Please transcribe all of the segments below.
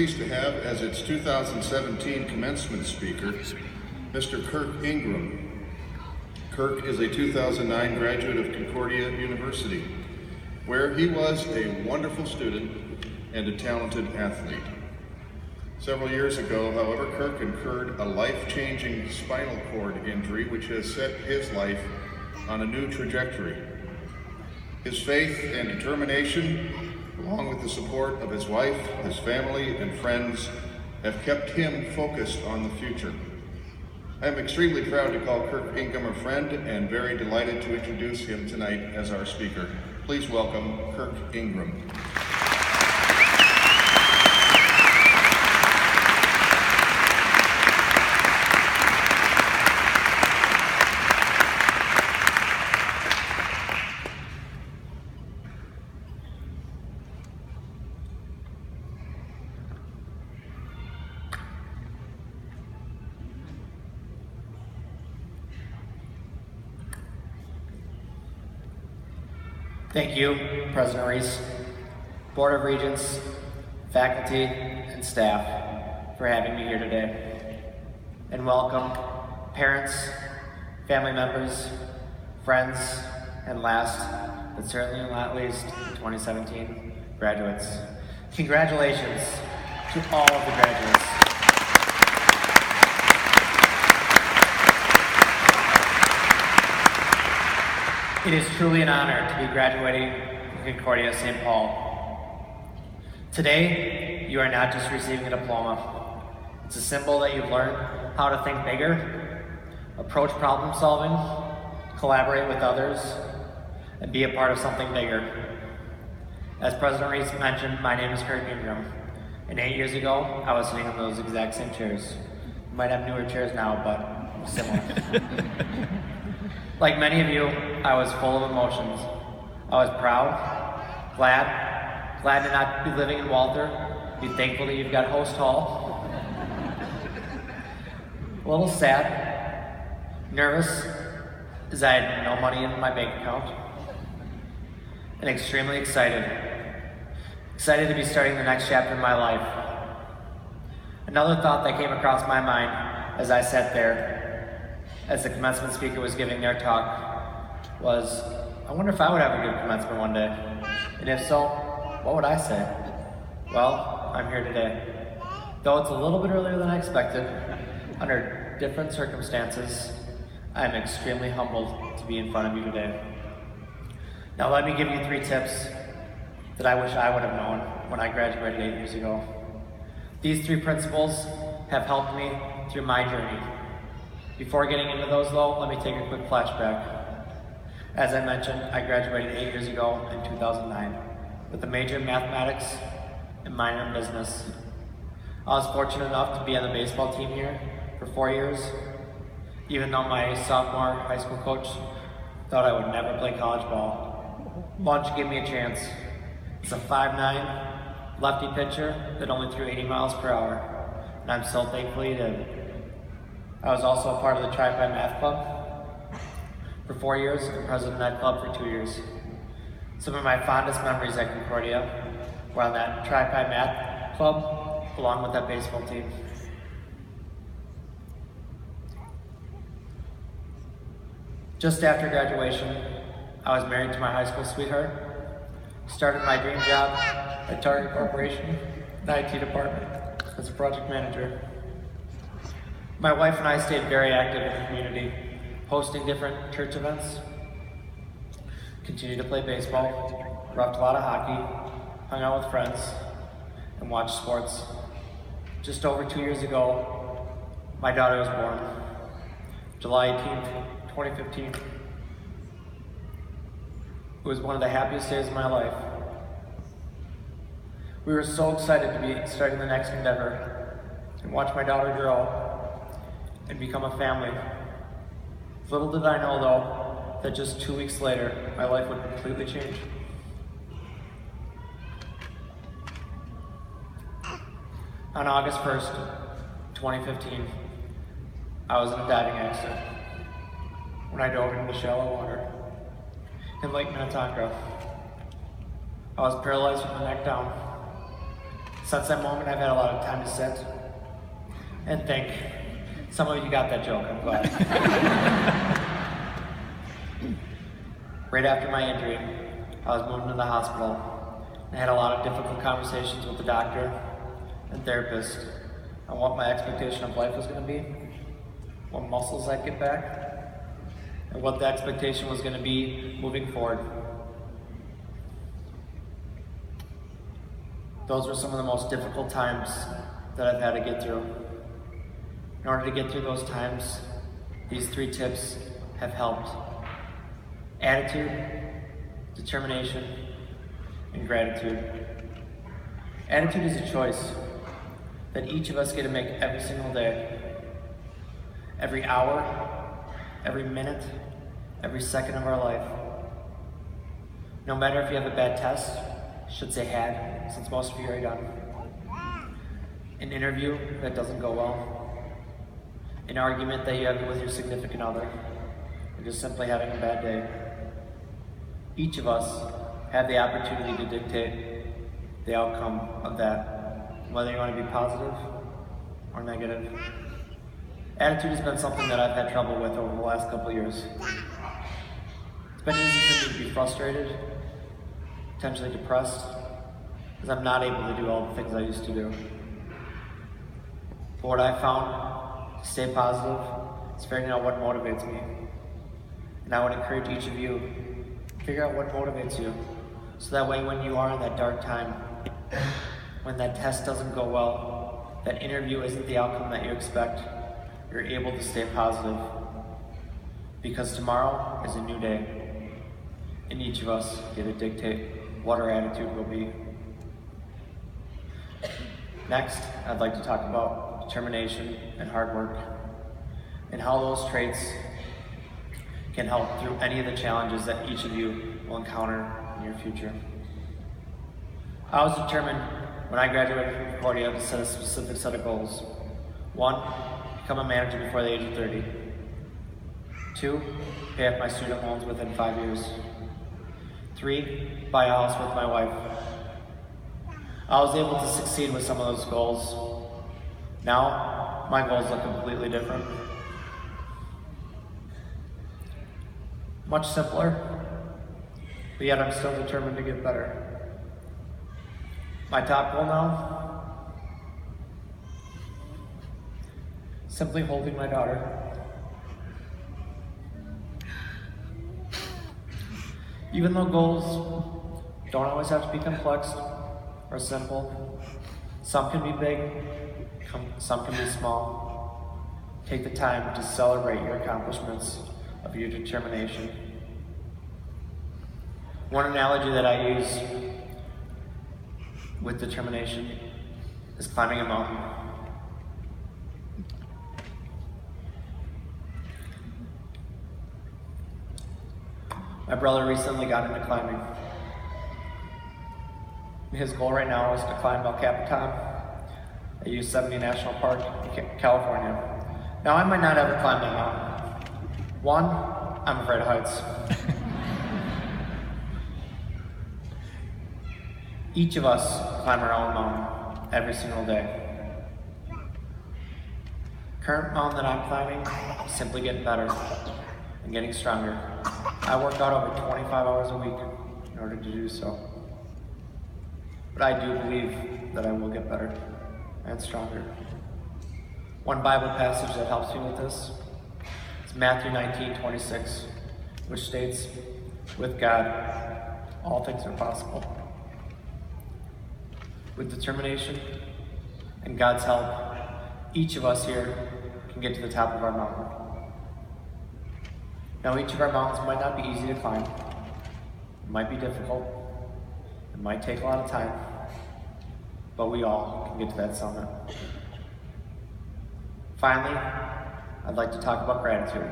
pleased to have as its 2017 commencement speaker, Mr. Kirk Ingram. Kirk is a 2009 graduate of Concordia University, where he was a wonderful student and a talented athlete. Several years ago, however, Kirk incurred a life-changing spinal cord injury which has set his life on a new trajectory. His faith and determination, along with the support of his wife, his family, and friends, have kept him focused on the future. I am extremely proud to call Kirk Ingram a friend and very delighted to introduce him tonight as our speaker. Please welcome Kirk Ingram. Thank you, President Reese, Board of Regents, faculty, and staff for having me here today. And welcome parents, family members, friends, and last, but certainly not least, 2017 graduates. Congratulations to all of the graduates. It is truly an honor to be graduating from Concordia St. Paul. Today, you are not just receiving a diploma. It's a symbol that you've learned how to think bigger, approach problem solving, collaborate with others, and be a part of something bigger. As President Reese mentioned, my name is Kirk Ingram, and 8 years ago, I was sitting in those exact same chairs. You might have newer chairs now, but similar. Like many of you, I was full of emotions. I was proud, glad to not be living in Walter, be thankful that you've got Host Hall. A little sad, nervous, as I had no money in my bank account, and extremely excited. Excited to be starting the next chapter in my life. Another thought that came across my mind as I sat there as the commencement speaker was giving their talk was, I wonder if I would have a good commencement one day. And if so, what would I say? Well, I'm here today. Though it's a little bit earlier than I expected, under different circumstances, I am extremely humbled to be in front of you today. Now let me give you 3 tips that I wish I would have known when I graduated 8 years ago. These 3 principles have helped me through my journey. Before getting into those though, let me take a quick flashback. As I mentioned, I graduated 8 years ago in 2009 with a major in mathematics and minor in business. I was fortunate enough to be on the baseball team here for 4 years, even though my sophomore high school coach thought I would never play college ball. Lunch gave me a chance. It's a 5'9" lefty pitcher that only threw 80 miles per hour, and I'm so thankful he did. I was also a part of the Tri-Pi Math Club for 4 years and president of that club for 2 years. Some of my fondest memories at Concordia were on that Tri-Pi Math Club along with that baseball team. Just after graduation, I was married to my high school sweetheart, started my dream job at Target Corporation, the IT department, as a project manager. My wife and I stayed very active in the community, hosting different church events, continued to play baseball, roughed a lot of hockey, hung out with friends, and watched sports. Just over 2 years ago, my daughter was born, July 18th, 2015. It was one of the happiest days of my life. We were so excited to be starting the next endeavor and watch my daughter grow and become a family. Little did I know though, that just 2 weeks later, my life would completely change. On August 1st, 2015, I was in a diving accident when I dove into shallow water in Lake Minnetonka. I was paralyzed from the neck down. Since that moment, I've had a lot of time to sit and think. Some of you got that joke, I'm glad. Right after my injury, I was moved into the hospital and had a lot of difficult conversations with the doctor and therapist on what my expectation of life was going to be, what muscles I'd get back, and what the expectation was going to be moving forward. Those were some of the most difficult times that I've had to get through. In order to get through those times, these 3 tips have helped. Attitude, determination, and gratitude. Attitude is a choice that each of us get to make every single day. Every hour, every minute, every second of our life. No matter if you have a bad test, should say had, since most of you are done. An interview that doesn't go well. An argument that you have with your significant other. Or just simply having a bad day. Each of us have the opportunity to dictate the outcome of that, whether you want to be positive or negative. Attitude has been something that I've had trouble with over the last couple of years. It's been easy for me to be frustrated, potentially depressed, because I'm not able to do all the things I used to do. But what I found to stay positive is figuring out what motivates me. And I would encourage each of you to figure out what motivates you, so that way when you are in that dark time, when that test doesn't go well, that interview isn't the outcome that you expect, you're able to stay positive. Because tomorrow is a new day, and each of us get to dictate what our attitude will be. Next, I'd like to talk about determination and hard work, and how those traits can help through any of the challenges that each of you will encounter in your future. I was determined when I graduated from Concordia to set a specific set of goals. 1, become a manager before the age of 30. 2, pay off my student loans within 5 years. 3, buy a house with my wife. I was able to succeed with some of those goals. Now, my goals look completely different. Much simpler, but yet I'm still determined to get better. My top goal now, simply holding my daughter. Even though goals don't always have to be complex or simple, some can be big, some can be small. Take the time to celebrate your accomplishments of your determination. One analogy that I use with determination is climbing a mountain. My brother recently got into climbing. His goal right now is to climb El Capitan at Yosemite National Park in California. Now, I might not ever climb that mountain. 1, I'm afraid of heights. Each of us climb our own mountain every single day. Current mountain that I'm climbing is simply getting better and getting stronger. I work out over 25 hours a week in order to do so. But I do believe that I will get better and stronger. One Bible passage that helps me with this is Matthew 19:26, which states, "With God, all things are possible." With determination and God's help, each of us here can get to the top of our mountain. Now, each of our mountains might not be easy to climb. It might be difficult. It might take a lot of time. But we all can get to that summit. Finally, I'd like to talk about gratitude.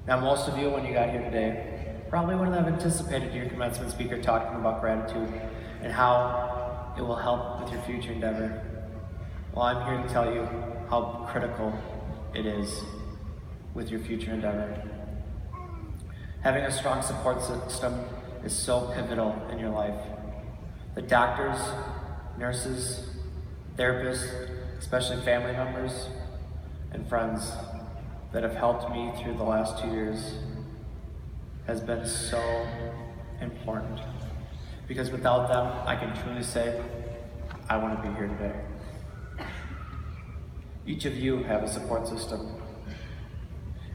Now, most of you, when you got here today, probably wouldn't have anticipated your commencement speaker talking about gratitude and how it will help with your future endeavor. Well, I'm here to tell you how critical it is with your future endeavor. Having a strong support system is so pivotal in your life. The doctors nurses, therapists, especially family members and friends that have helped me through the last 2 years has been so important. Because without them, I can truly say, I want to be here today. Each of you have a support system.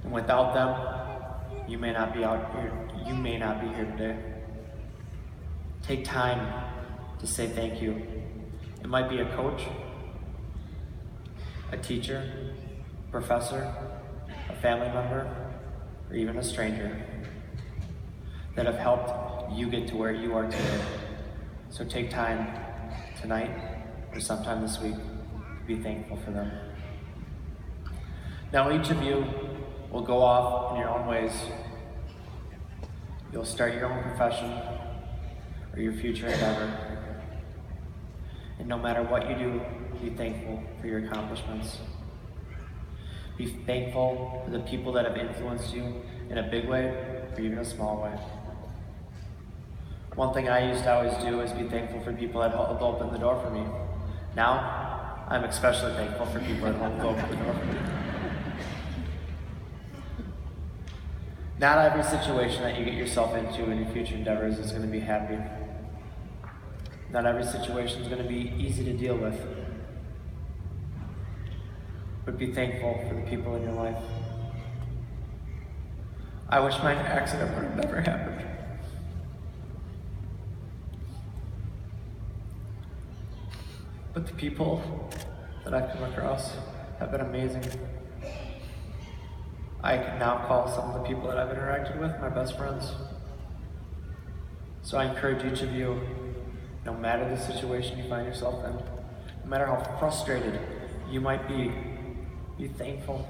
And without them, you may not be out here, you may not be here today. Take time to say thank you. It might be a coach, a teacher, professor, a family member, or even a stranger that have helped you get to where you are today. So take time tonight or sometime this week to be thankful for them. Now each of you will go off in your own ways. You'll start your own profession or your future endeavor. And no matter what you do, be thankful for your accomplishments. Be thankful for the people that have influenced you in a big way or even a small way. One thing I used to always do is be thankful for people that helped open the door for me. Now, I'm especially thankful for people that helped open the door for me. Not every situation that you get yourself into in your future endeavors is going to be happy. Not every situation is going to be easy to deal with. But be thankful for the people in your life. I wish my accident would have never happened. But the people that I've come across have been amazing. I can now call some of the people that I've interacted with my best friends. So I encourage each of you, no matter the situation you find yourself in, no matter how frustrated you might be thankful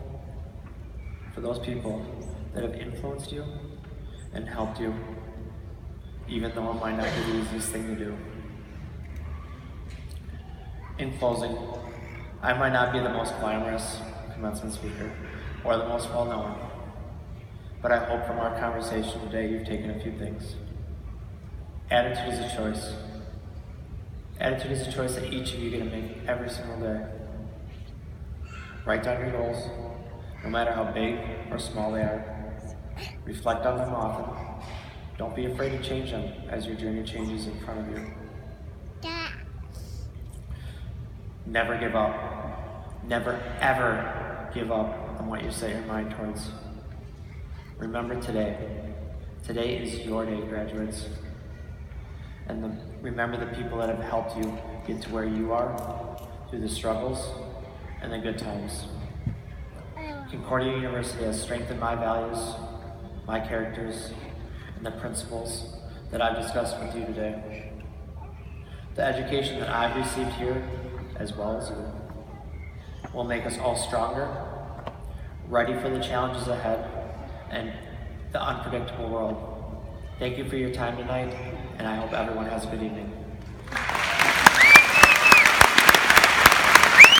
for those people that have influenced you and helped you, even though it might not be the easiest thing to do. In closing, I might not be the most glamorous commencement speaker or the most well-known, but I hope from our conversation today you've taken a few things. Attitude is a choice. Attitude is a choice that each of you get to make every single day. Write down your goals, no matter how big or small they are. Reflect on them often. Don't be afraid to change them as your journey changes in front of you. Never give up. Never ever give up on what you set your mind towards. Remember today. Today is your day, graduates. And remember the people that have helped you get to where you are through the struggles and the good times. Concordia University has strengthened my values, my characters, and the principles that I've discussed with you today. The education that I've received here, as well as you, will make us all stronger, ready for the challenges ahead, and the unpredictable world. Thank you for your time tonight, and I hope everyone has a good evening.